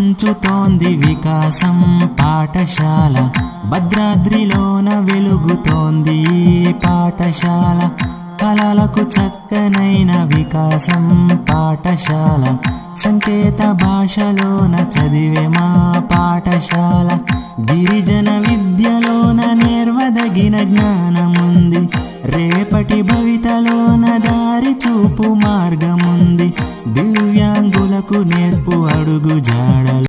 పంచుతోంది వికాసం పాఠశాల, భద్రాద్రిలోన వెలుగుతోంది ఈ పాఠశాల. కలలకు చక్కనైన వికాసం పాఠశాల, సంకేత భాషలోన చదివే మా పాఠశాల. గిరిజన విద్యలోన నేర్వదగిన జ్ఞానముంది, రేపటి భవితలోన దారి చూపు మార్గముంది. దివ్యాంగులకు నేర్పు అడుగు జాడలు.